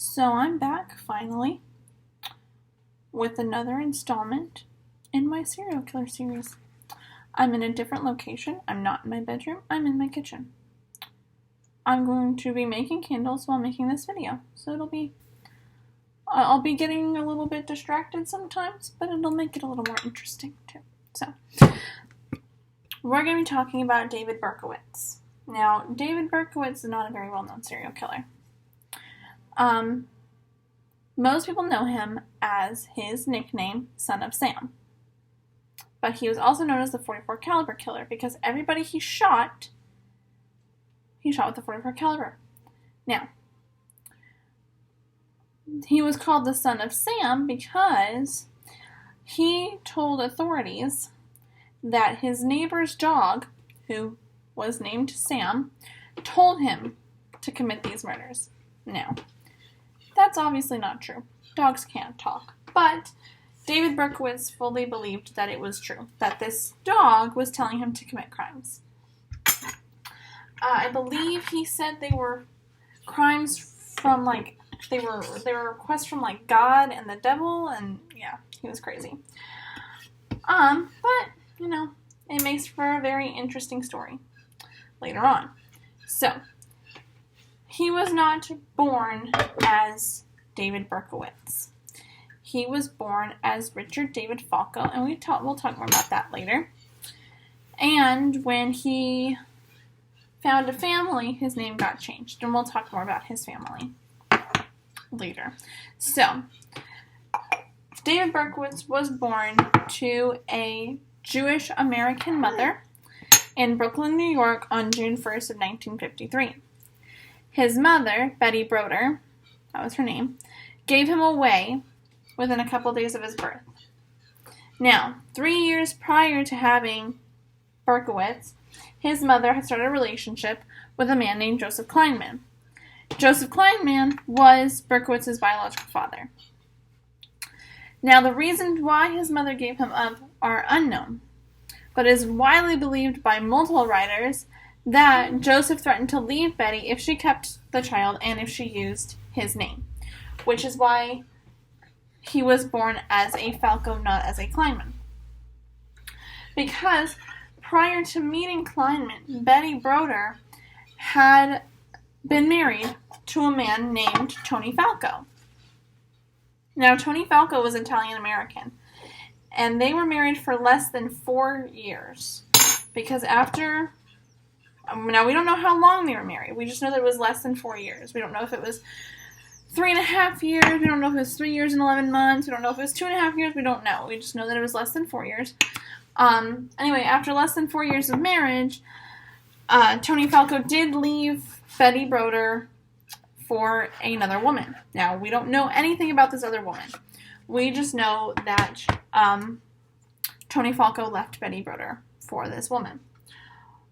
So I'm back, finally, with another installment in my serial killer series. I'm in a different location. I'm not in my bedroom. I'm in my kitchen. I'm going to be making candles while making this video. So I'll be getting a little bit distracted sometimes, but it'll make it a little more interesting too. So, we're going to be talking about David Berkowitz. Now, David Berkowitz is not a very well-known serial killer. Most people know him as his nickname, Son of Sam. But he was also known as the 44 caliber killer because everybody he shot with the 44 caliber. Now, he was called the Son of Sam because he told authorities that his neighbor's dog, who was named Sam, told him to commit these murders. Now, that's obviously not true. Dogs can't talk. But David Berkowitz fully believed that it was true, that this dog was telling him to commit crimes. I believe he said they were crimes from, they were requests from, God and the devil, and, yeah, he was crazy. But, it makes for a very interesting story later on. So, he was not born as David Berkowitz. He was born as Richard David Falco, and we'll talk more about that later. And when he found a family, his name got changed, and we'll talk more about his family later. So, David Berkowitz was born to a Jewish American mother in Brooklyn, New York on June 1st of 1953. His mother, Betty Broder, that was her name, gave him away within a couple days of his birth. Now, 3 years prior to having Berkowitz, his mother had started a relationship with a man named Joseph Kleinman. Joseph Kleinman was Berkowitz's biological father. Now, the reasons why his mother gave him up are unknown, but it is widely believed by multiple writers that Joseph threatened to leave Betty if she kept the child and if she used his name, which is why he was born as a Falco, not as a Kleinman. Because prior to meeting Kleinman, Betty Broder had been married to a man named Tony Falco. Now, Tony Falco was Italian-American, and they were married for less than 4 years. Because after... Now, we don't know how long they were married. We just know that it was less than 4 years. We don't know if it was 3.5 years. We don't know if it was 3 years and 11 months. We don't know if it was 2.5 years. We don't know. We just know that it was less than 4 years. Anyway, after less than 4 years of marriage, Tony Falco did leave Betty Broder for another woman. Now, we don't know anything about this other woman. We just know that Tony Falco left Betty Broder for this woman.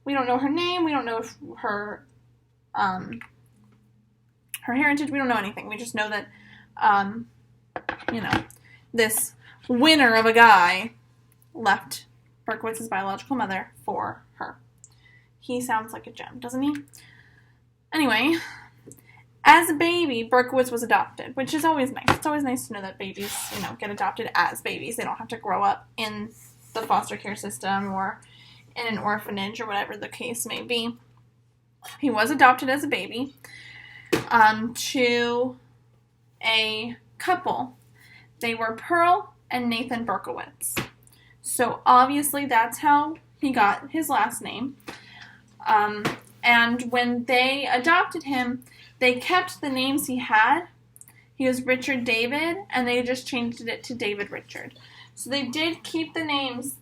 We don't know her name. We don't know her heritage. We don't know anything. We just know that, this winner of a guy left Berkowitz's biological mother for her. He sounds like a gem, doesn't he? Anyway, as a baby, Berkowitz was adopted, which is always nice. It's always nice to know that babies, get adopted as babies. They don't have to grow up in the foster care system or in an orphanage or whatever the case may be. He was adopted as a baby to a couple. They were Pearl and Nathan Berkowitz. So obviously that's how he got his last name. And when they adopted him, they kept the names he had. He was Richard David, and they just changed it to David Richard. So they did keep the names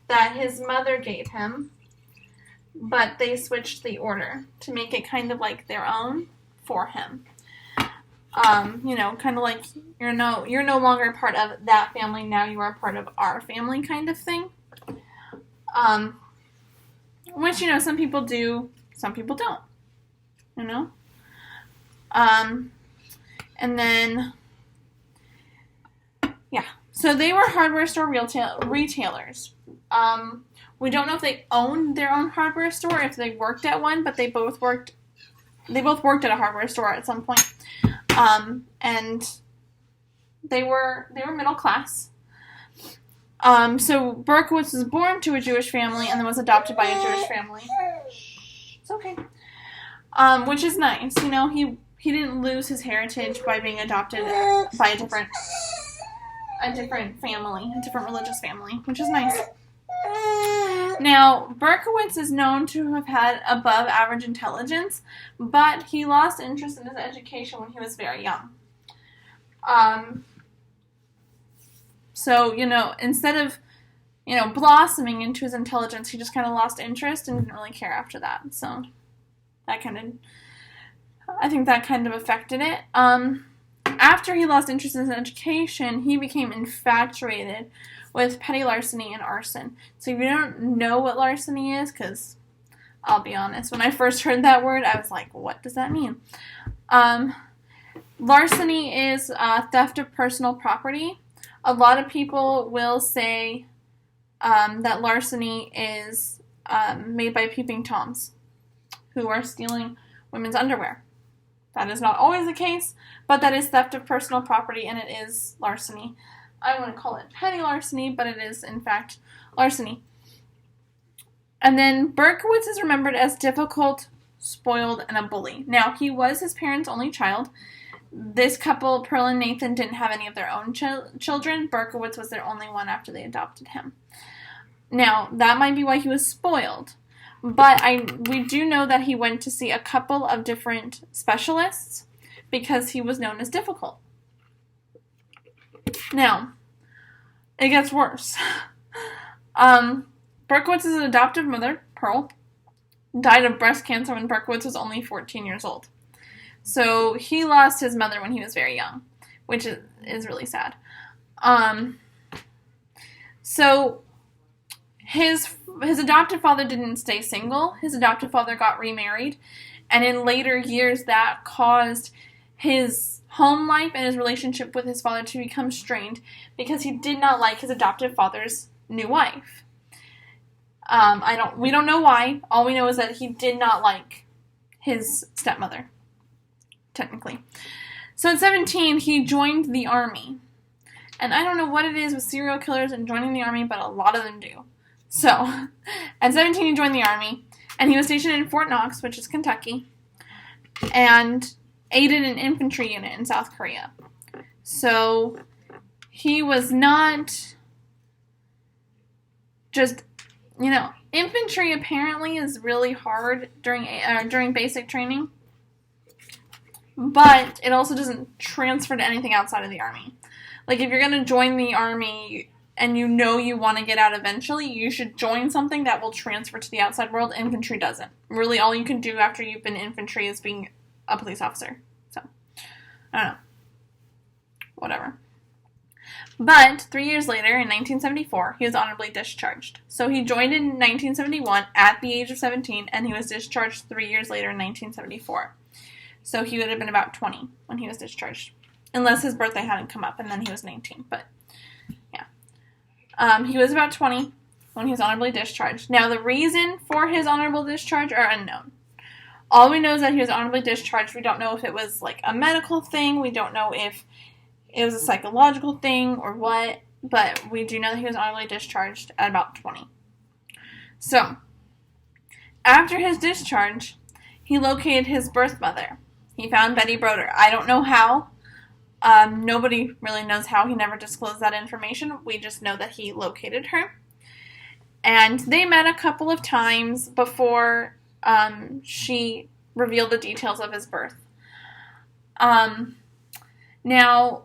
that his mother gave him, but they switched the order to make it kind of like their own for him. Kind of like you're no longer part of that family, now you are part of our family kind of thing. Which, some people do, some people don't. And then, yeah. So they were hardware store retailers. We don't know if they owned their own hardware store, if they worked at one, but they both worked at a hardware store at some point. and they were middle class. So Berkowitz was born to a Jewish family and then was adopted by a Jewish family. It's okay. Which is nice. You know, he didn't lose his heritage by being adopted by a different family, a different religious family, which is nice. Now, Berkowitz is known to have had above average intelligence, but he lost interest in his education when he was very young. So, you know, instead of, you know, blossoming into his intelligence, he just kind of lost interest and didn't really care after that. So, I think that kind of affected it. After he lost interest in his education, he became infatuated with petty larceny and arson. So if you don't know what larceny is, because I'll be honest, when I first heard that word, I was like, what does that mean? Larceny is theft of personal property. A lot of people will say that larceny is made by peeping toms who are stealing women's underwear. That is not always the case, but that is theft of personal property, and it is larceny. I want to call it petty larceny, but it is, in fact, larceny. And then Berkowitz is remembered as difficult, spoiled, and a bully. Now, he was his parents' only child. This couple, Pearl and Nathan, didn't have any of their own children. Berkowitz was their only one after they adopted him. Now, that might be why he was spoiled. But we do know that he went to see a couple of different specialists because he was known as difficult. Now, it gets worse. Berkowitz's adoptive mother, Pearl, died of breast cancer when Berkowitz was only 14 years old. So he lost his mother when he was very young, which is really sad. So his adoptive father didn't stay single. His adoptive father got remarried, and in later years that caused his home life and his relationship with his father to become strained because he did not like his adoptive father's new wife. We don't know why. All we know is that he did not like his stepmother, technically. So at 17, he joined the army. And I don't know what it is with serial killers and joining the army, but a lot of them do. So, at 17, he joined the army, and he was stationed in Fort Knox, which is Kentucky, and aided an infantry unit in South Korea. So, he was not just, you know, infantry apparently is really hard during basic training, but it also doesn't transfer to anything outside of the army. Like, if you're going to join the army and you know you want to get out eventually, you should join something that will transfer to the outside world. Infantry doesn't. Really, all you can do after you've been infantry is being a police officer. So, I don't know. Whatever. But 3 years later, in 1974, he was honorably discharged. So he joined in 1971 at the age of 17, and he was discharged 3 years later in 1974. So he would have been about 20 when he was discharged. Unless his birthday hadn't come up, and then he was 19. But, yeah. He was about 20 when he was honorably discharged. Now, the reason for his honorable discharge are unknown. All we know is that he was honorably discharged. We don't know if it was, like, a medical thing. We don't know if it was a psychological thing or what. But we do know that he was honorably discharged at about 20. So, after his discharge, he located his birth mother. He found Betty Broder. I don't know how. Nobody really knows how. He never disclosed that information. We just know that he located her. And they met a couple of times before she revealed the details of his birth. Now,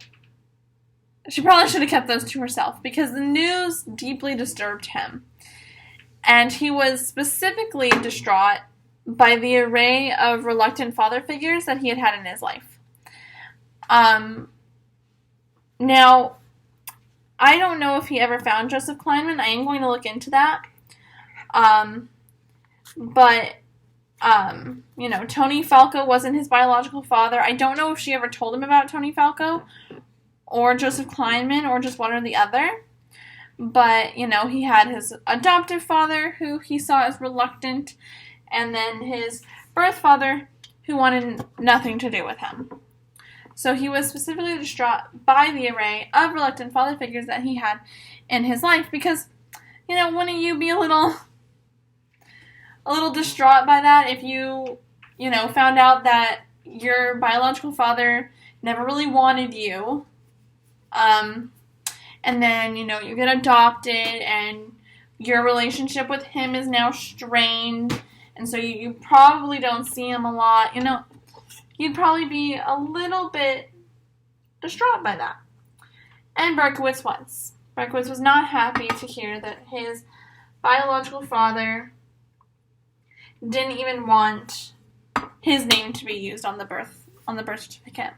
she probably should have kept those to herself because the news deeply disturbed him. And he was specifically distraught by the array of reluctant father figures that he had had in his life. Now, I don't know if he ever found Joseph Kleinman. I am going to look into that. But, you know, Tony Falco wasn't his biological father. I don't know if she ever told him about Tony Falco or Joseph Kleinman or just one or the other. But, you know, he had his adoptive father who he saw as reluctant, and then his birth father who wanted nothing to do with him. So he was specifically distraught by the array of reluctant father figures that he had in his life because, wouldn't you be a little distraught by that if you found out that your biological father never really wanted you, and then, you get adopted and your relationship with him is now strained, and so you probably don't see him a lot, you'd probably be a little bit distraught by that. And Berkowitz was. Berkowitz was not happy to hear that his biological father didn't even want his name to be used on the birth certificate.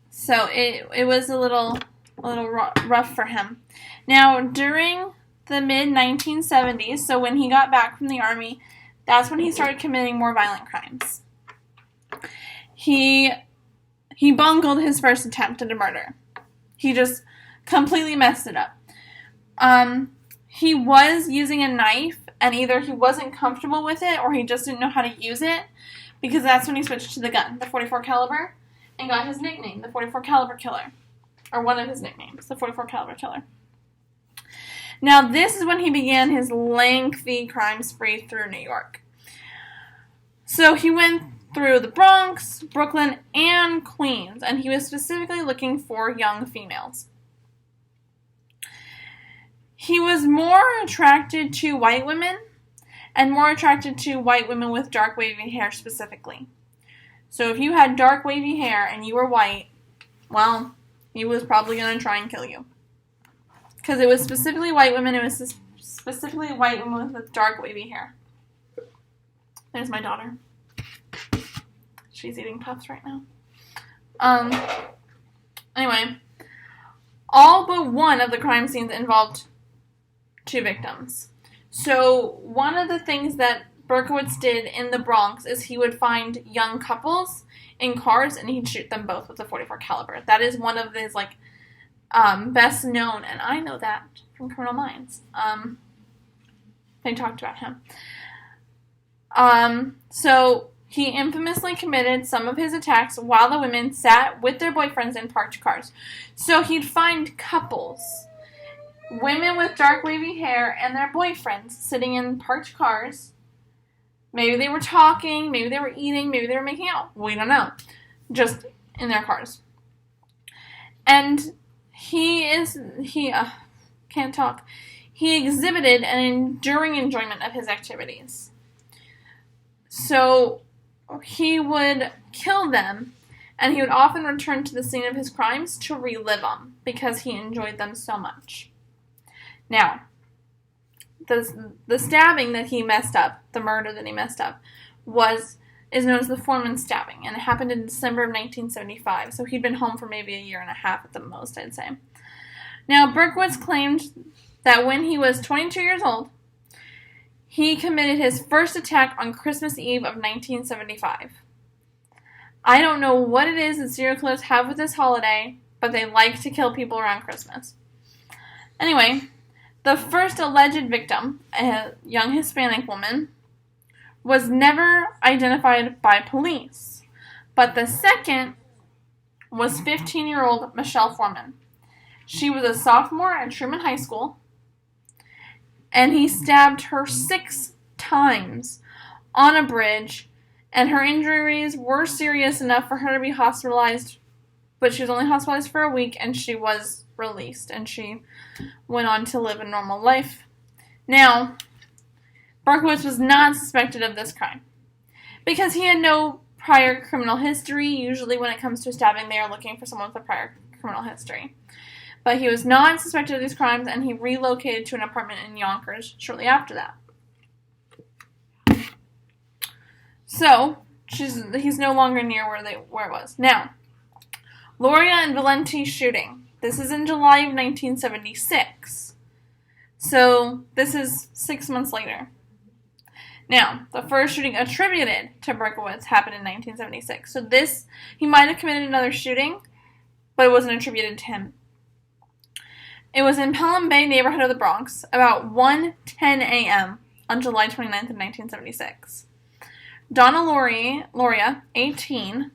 So it was a little rough for him. Now, during the mid-1970s, so when he got back from the army, that's when he started committing more violent crimes. He bungled his first attempt at a murder. He just completely messed it up. He was using a knife, and either he wasn't comfortable with it or he just didn't know how to use it, because that's when he switched to the gun, the .44 caliber, and got his nickname, the .44 caliber killer, or one of his nicknames, the .44 caliber killer. Now, this is when he began his lengthy crime spree through New York. So he went through the Bronx, Brooklyn, and Queens, and he was specifically looking for young females. He was more attracted to white women, and more attracted to white women with dark wavy hair specifically. So if you had dark wavy hair and you were white, well, he was probably going to try and kill you. Because it was specifically white women, it was specifically white women with dark wavy hair. There's my daughter. She's eating puffs right now. Anyway, all but one of the crime scenes involved two victims. So one of the things that Berkowitz did in the Bronx is he would find young couples in cars and he'd shoot them both with a .44 caliber. That is one of his best known, and I know that from Criminal Minds. They talked about him. So he infamously committed some of his attacks while the women sat with their boyfriends in parked cars. So he'd find couples, women with dark wavy hair and their boyfriends sitting in parked cars. Maybe they were talking, maybe they were eating, maybe they were making out. We don't know. Just in their cars. And he exhibited an enduring enjoyment of his activities. So he would kill them, and he would often return to the scene of his crimes to relive them because he enjoyed them so much. Now, the stabbing that he messed up, the murder that he messed up, is known as the Foreman stabbing, and it happened in December of 1975, so he'd been home for maybe a year and a half at the most, I'd say. Now, Berkowitz claimed that when he was 22 years old, he committed his first attack on Christmas Eve of 1975. I don't know what it is that serial killers have with this holiday, but they like to kill people around Christmas. Anyway, the first alleged victim, a young Hispanic woman, was never identified by police, but the second was 15-year-old Michelle Foreman. She was a sophomore at Truman High School, and he stabbed her 6 times on a bridge, and her injuries were serious enough for her to be hospitalized, but she was only hospitalized for a week, and she was released, and she went on to live a normal life. Now, Berkowitz was not suspected of this crime because he had no prior criminal history. Usually when it comes to stabbing, they are looking for someone with a prior criminal history. But he was not suspected of these crimes, and he relocated to an apartment in Yonkers shortly after that. So, he's no longer near where it was. Now, Loria and Valenti shooting. This is in July of 1976. So, this is 6 months later. Now, the first shooting attributed to Berkowitz happened in 1976. So he might have committed another shooting, but it wasn't attributed to him. It was in Pelham Bay neighborhood of the Bronx, about 1:10 a.m. on July 29th of 1976. Donna Loria, 18,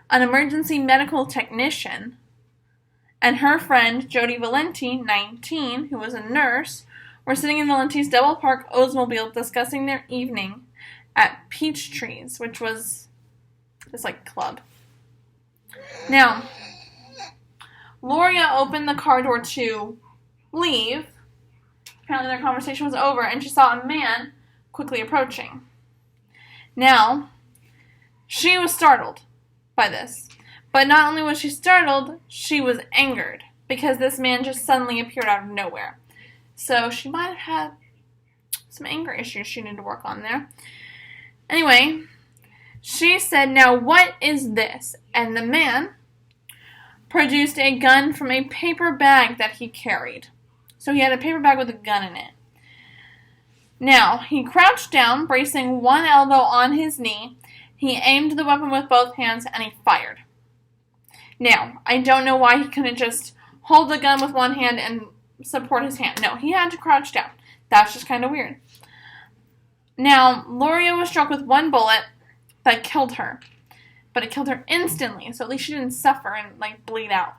an emergency medical technician, and her friend, Jody Valenti, 19, who was a nurse, were sitting in Valenti's double park Oldsmobile discussing their evening at Peach Trees, which was this, club. Now, Gloria opened the car door to leave. Apparently their conversation was over, and she saw a man quickly approaching. Now, she was startled by this. But not only was she startled, she was angered, because this man just suddenly appeared out of nowhere. So she might have had some anger issues she needed to work on there. Anyway, she said, "Now what is this?" And the man produced a gun from a paper bag that he carried. So he had a paper bag with a gun in it. Now, he crouched down, bracing one elbow on his knee. He aimed the weapon with both hands, and he fired. Now, I don't know why he couldn't just hold the gun with one hand and support his hand. No, he had to crouch down. That's just kind of weird. Now, Gloria was struck with one bullet that killed her. But it killed her instantly, so at least she didn't suffer and, bleed out.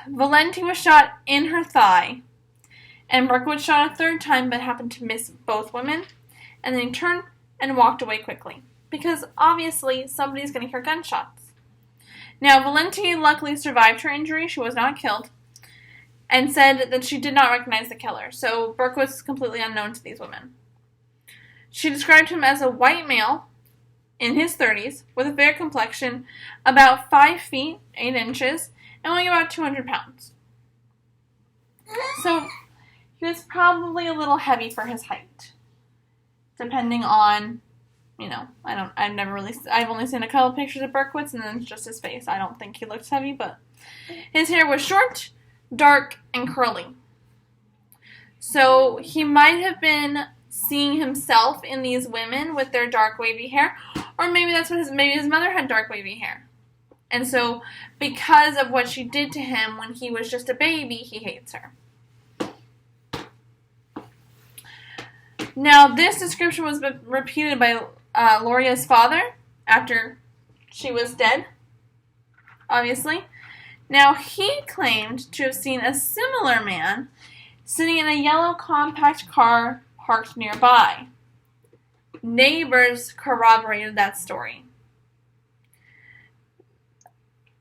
Valenti was shot in her thigh. And Berkowitz shot a third time, but happened to miss both women. And then he turned and walked away quickly. Because, obviously, somebody's going to hear gunshots. Now, Valenti luckily survived her injury. She was not killed. And said that she did not recognize the killer. So, Berkowitz is completely unknown to these women. She described him as a white male in his 30s with a fair complexion, about 5 feet, 8 inches, and weighing about 200 pounds. So, he was probably a little heavy for his height. Depending on, I've only seen a couple pictures of Berkowitz, and then it's just his face. I don't think he looks heavy, but his hair was short, dark, and curly. So he might have been seeing himself in these women with their dark wavy hair, or maybe that's what maybe his mother had dark wavy hair. And so because of what she did to him when he was just a baby, he hates her. Now, this description was repeated by Gloria's father after she was dead, obviously. Now, he claimed to have seen a similar man sitting in a yellow compact car parked nearby. Neighbors corroborated that story.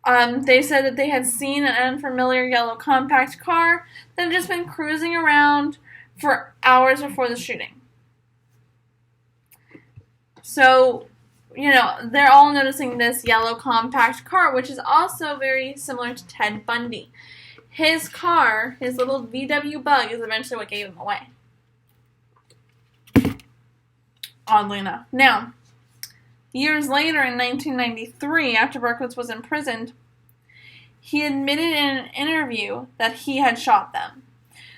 They said that they had seen an unfamiliar yellow compact car that had just been cruising around for hours before the shooting. So, they're all noticing this yellow compact car, which is also very similar to Ted Bundy. His car, his little VW Bug, is eventually what gave him away. Oddly enough. Now, years later in 1993, after Berkowitz was imprisoned, he admitted in an interview that he had shot them.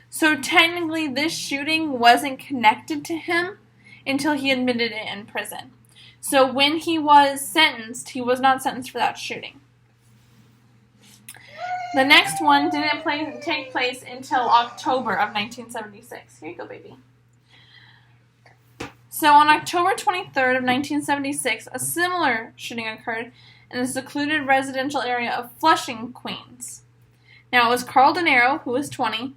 So technically, this shooting wasn't connected to him until he admitted it in prison. So when he was sentenced, he was not sentenced for that shooting. The next one didn't take place until October of 1976. Here you go, baby. So on October 23rd of 1976, a similar shooting occurred in a secluded residential area of Flushing, Queens. Now, it was Carl De Niro, who was 20,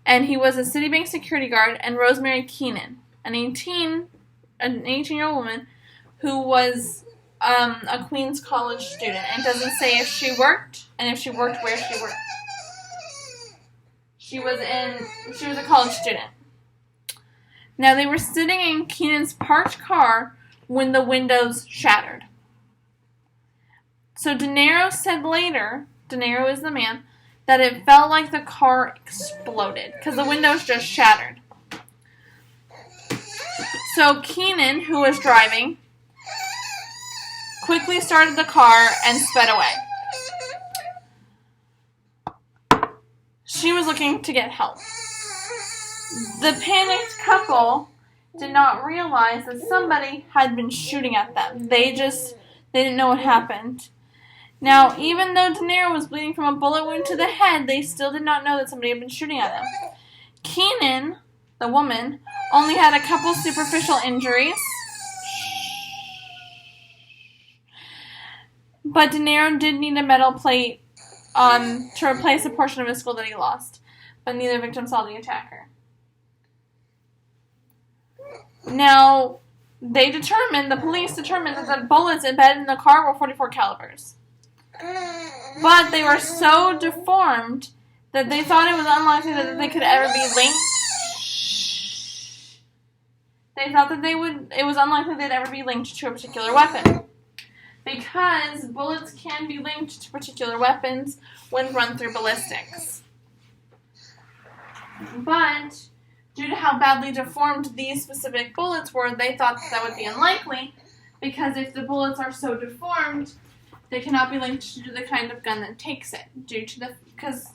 and he was a Citibank security guard, and Rosemary Keenan, an 18-year-old woman who was a Queens College student. And it doesn't say if she worked, and if she worked, where she worked. She was a college student. Now, they were sitting in Keenan's parked car when the windows shattered. So De Niro said later, De Niro is the man, that it felt like the car exploded because the windows just shattered. So Keenan, who was driving, quickly started the car and sped away. She was looking to get help. The panicked couple did not realize that somebody had been shooting at them. They didn't know what happened. Now, even though De Niro was bleeding from a bullet wound to the head, they still did not know that somebody had been shooting at them. Keenan, the woman, only had a couple superficial injuries. But De Niro did need a metal plate to replace a portion of his skull that he lost, but neither victim saw the attacker. Now, the police determined that the bullets embedded in the car were .44 calibers. But they were so deformed that they thought it was unlikely that they could ever be linked. They thought that it was unlikely they'd ever be linked to a particular weapon. Because bullets can be linked to particular weapons when run through ballistics. But due to how badly deformed these specific bullets were, they thought that would be unlikely, because if the bullets are so deformed, they cannot be linked to the kind of gun that takes it, because,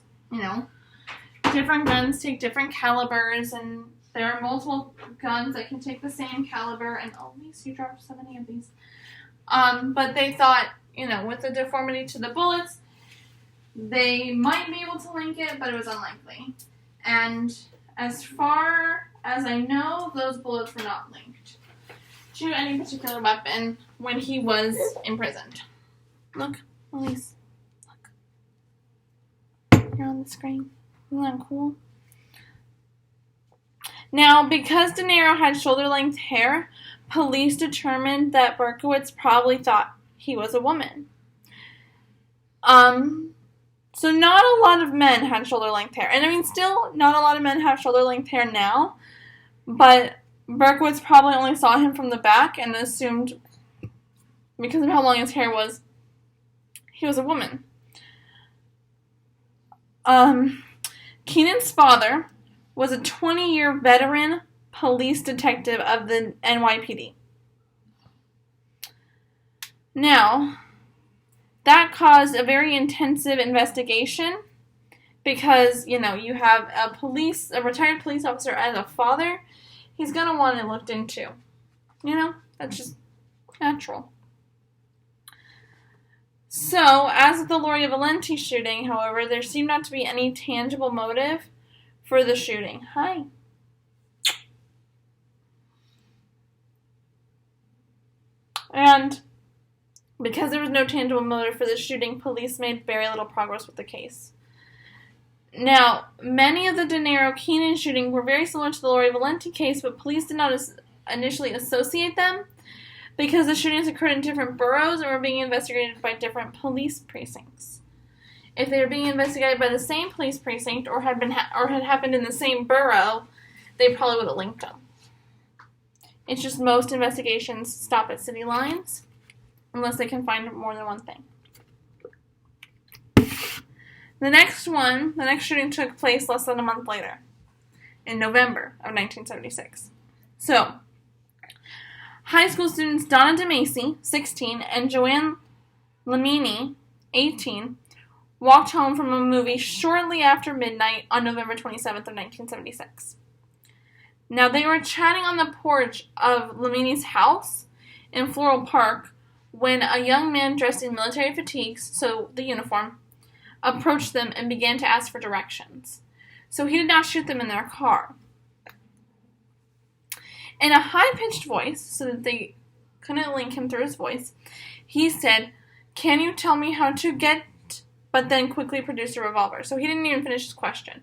different guns take different calibers, and there are multiple guns that can take the same caliber, and these, you dropped so many of these. But they thought, with the deformity to the bullets, they might be able to link it, but it was unlikely. And as far as I know, those bullets were not linked to any particular weapon when he was imprisoned. Look, Elise. Look. You're on the screen. Isn't that cool? Now, because De Niro had shoulder-length hair, police determined that Berkowitz probably thought he was a woman. So not a lot of men had shoulder-length hair. And still, not a lot of men have shoulder-length hair now. But Berkowitz probably only saw him from the back and assumed, because of how long his hair was, he was a woman. Keenan's father was a 20-year veteran police detective of the NYPD. Now, that caused a very intensive investigation because, you have a retired police officer as a father. He's going to want it looked into. That's just natural. So, as with the Lori Valenti shooting, however, there seemed not to be any tangible motive for the shooting. Hi. And because there was no tangible motive for the shooting, police made very little progress with the case. Now, many of the De Niro-Keenan shootings were very similar to the Lori Valenti case, but police did not initially associate them because the shootings occurred in different boroughs and were being investigated by different police precincts. If they were being investigated by the same police precinct or had happened in the same borough, they probably would have linked them. It's just most investigations stop at city lines unless they can find more than one thing. The next shooting took place less than a month later, in November of 1976. So, high school students Donna DeMacy, 16, and Joanne Lamini, 18, walked home from a movie shortly after midnight on November 27th of 1976. Now, they were chatting on the porch of Lamini's house in Floral Park when a young man dressed in military fatigues, so the uniform, approached them and began to ask for directions. So he did not shoot them in their car. In a high-pitched voice, so that they couldn't link him through his voice, he said, "Can you tell me how to get," but then quickly produced a revolver. So he didn't even finish his question.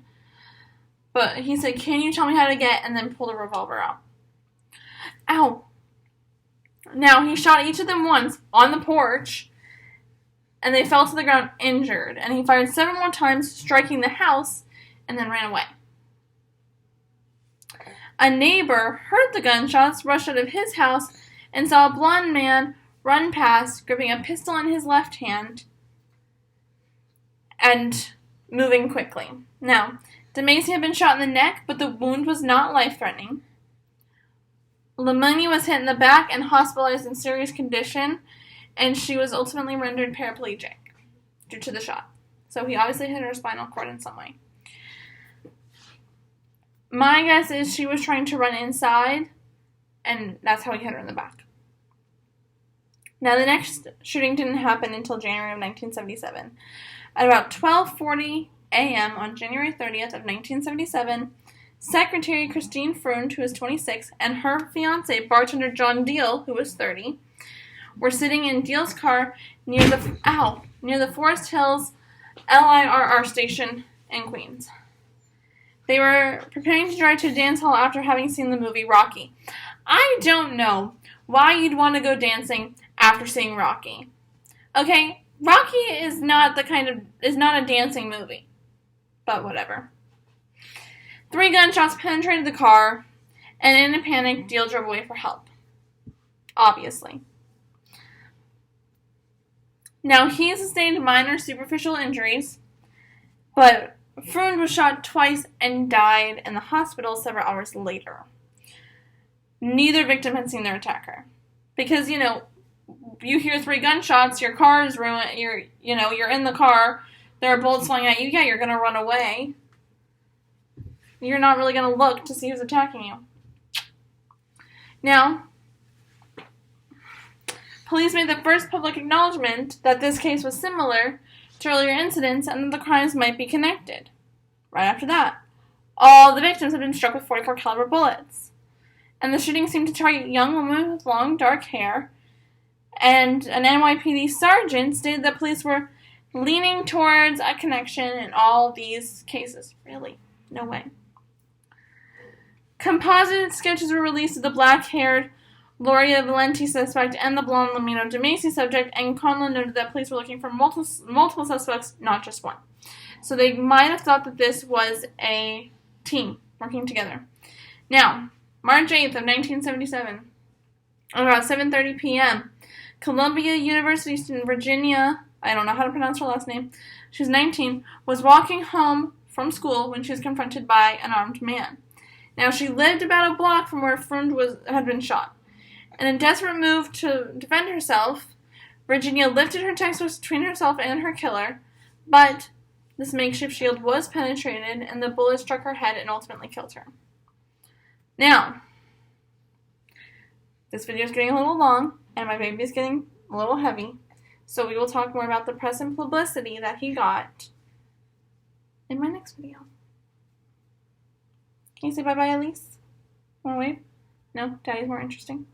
But he said, "Can you tell me how to get," and then pulled a revolver out. Ow. Now, he shot each of them once on the porch, and they fell to the ground injured. And he fired several more times, striking the house, and then ran away. A neighbor heard the gunshots, rushed out of his house, and saw a blonde man run past, gripping a pistol in his left hand, and moving quickly. Now, DeMacy had been shot in the neck, but the wound was not life-threatening. Lamini was hit in the back and hospitalized in serious condition, and she was ultimately rendered paraplegic due to the shot. So he obviously hit her spinal cord in some way. My guess is she was trying to run inside, and that's how he hit her in the back. Now, the next shooting didn't happen until January of 1977. At about 12:40 a.m. on January 30th of 1977, Secretary Christine Freund, who was 26, and her fiancé, bartender John Deal, who was 30, were sitting in Deal's car near the Forest Hills LIRR station in Queens. They were preparing to drive to a dance hall after having seen the movie Rocky. I don't know why you'd want to go dancing after seeing Rocky. Okay, Rocky is not a dancing movie. But whatever. 3 gunshots penetrated the car, and in a panic, Deal drove away for help. Obviously. Now, he sustained minor superficial injuries, but Freund was shot twice and died in the hospital several hours later. Neither victim had seen their attacker. Because, you hear 3 gunshots, your car is ruined, you're in the car, there are bullets flying at you, yeah, you're going to run away. You're not really going to look to see who's attacking you. Now, police made the first public acknowledgement that this case was similar to earlier incidents and that the crimes might be connected. Right after that, all the victims had been struck with .44 caliber bullets. And the shooting seemed to target young women with long, dark hair. And an NYPD sergeant stated that police were leaning towards a connection in all these cases. Really? No way. Composite sketches were released of the black-haired Gloria Valenti suspect and the blonde Lamino DeMacy subject, and Conlon noted that police were looking for multiple suspects, not just one. So they might have thought that this was a team working together. Now, March 8th of 1977, about 7:30 p.m., Columbia University student Virginia, I don't know how to pronounce her last name, she's 19, was walking home from school when she was confronted by an armed man. Now, she lived about a block from where Freund had been shot. In a desperate move to defend herself, Virginia lifted her textbooks between herself and her killer, but this makeshift shield was penetrated, and the bullet struck her head and ultimately killed her. Now, this video is getting a little long, and my baby is getting a little heavy, so we will talk more about the press and publicity that he got in my next video. Can you say bye-bye, Elise? Want to wave? No? Daddy's more interesting?